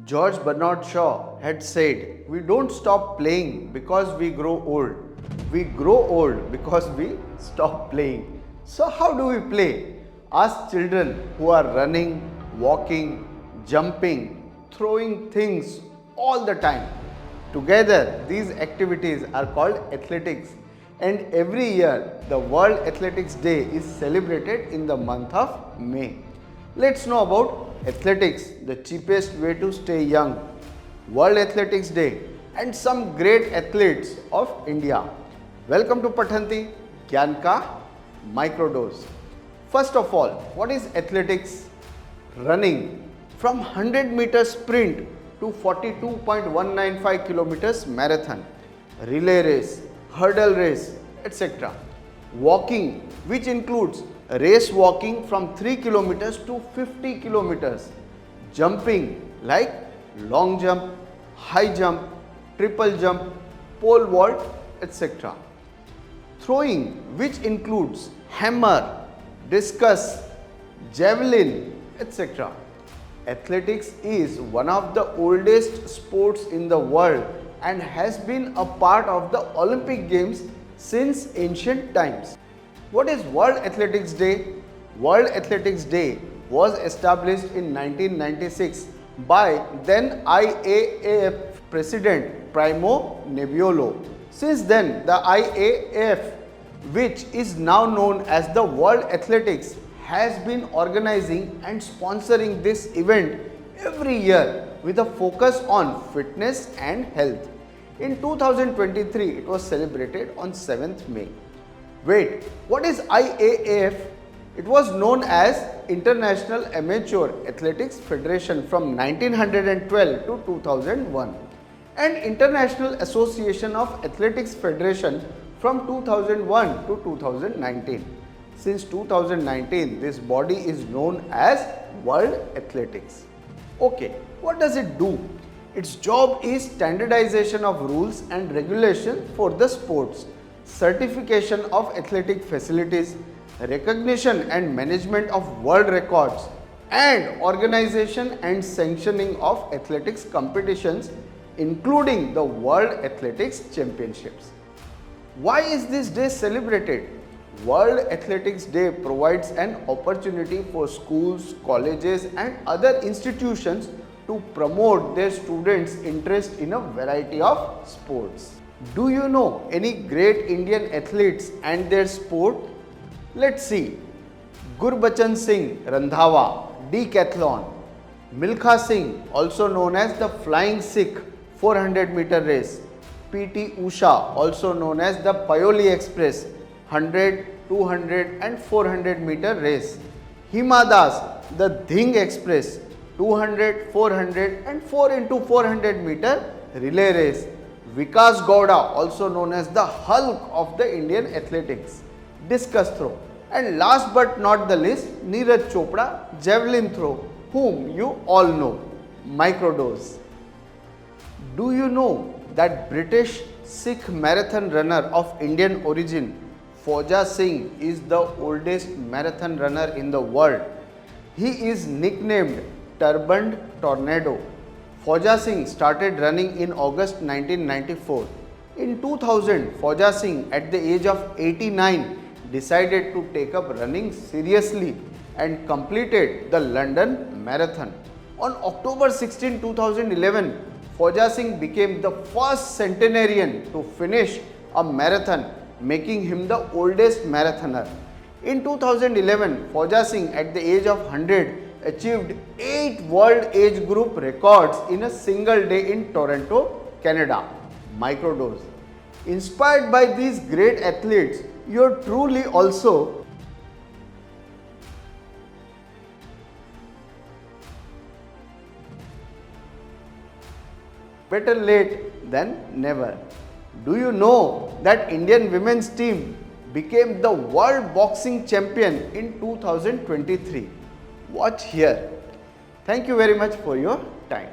George Bernard Shaw had said, "We don't stop playing because we grow old. We grow old because we stop playing." So, how do we play? Ask children who are running, walking, jumping, throwing things all the time. Together, these activities are called athletics, and every year the World Athletics Day is celebrated in the month of May. Let's know about athletics, the cheapest way to stay young, World Athletics Day, and some great athletes of India. Welcome to Pathanti Gyan Ka Microdose. First of all, what is athletics? Running from 100-meter sprint to 42.195 kilometers marathon, relay race, hurdle race, etc. Walking, which includes race walking from 3 kilometers to 50 kilometers. Jumping like long jump, high jump, triple jump, pole vault, etc. Throwing, which includes hammer, discus, javelin, etc. Athletics is one of the oldest sports in the world and has been a part of the Olympic Games since ancient times. What is World Athletics Day? World Athletics Day was established in 1996 by then IAAF President Primo Nebbiolo. Since then, the IAAF, which is now known as the World Athletics, has been organizing and sponsoring this event every year with a focus on fitness and health. In 2023, it was celebrated on 7th May. Wait, what is IAAF? It was known as International Amateur Athletics Federation from 1912 to 2001 and International Association of Athletics Federation from 2001 to 2019. Since 2019, this body is known as World Athletics. Okay, what does it do? Its job is standardization of rules and regulations for the sports, certification of athletic facilities, recognition and management of world records, and organization and sanctioning of athletics competitions, including the World Athletics Championships. Why is this day celebrated? World Athletics Day provides an opportunity for schools, colleges, and other institutions to promote their students' interest in a variety of sports. Do you know any great Indian athletes and their sport? Let's see. Gurbachan Singh, Randhawa, Decathlon. Milkha Singh, also known as the Flying Sikh, 400-meter race. PT Usha, also known as the Paoli Express, 100, 200 and 400-meter race. Hima Das, the Dhing Express, 200, 400 and 4 into 400-meter relay race. Vikas Gowda, also known as the Hulk of the Indian athletics, discus throw. And last but not the least, Neeraj Chopra, javelin throw, whom you all know, microdose. Do you know that British Sikh marathon runner of Indian origin, Fauja Singh, is the oldest marathon runner in the world? He is nicknamed Turbaned Tornado. Fauja Singh started running in August 1994. In 2000, Fauja Singh, at the age of 89, decided to take up running seriously and completed the London Marathon. On October 16, 2011, Fauja Singh became the first centenarian to finish a marathon, making him the oldest marathoner. In 2011, Fauja Singh, at the age of 100, achieved 8 world age group records in a single day in Toronto, Canada. Microdose. Inspired by these great athletes, you are truly also better late than never. Do you know that Indian women's team became the world boxing champion in 2023? Watch here. Thank you very much for your time.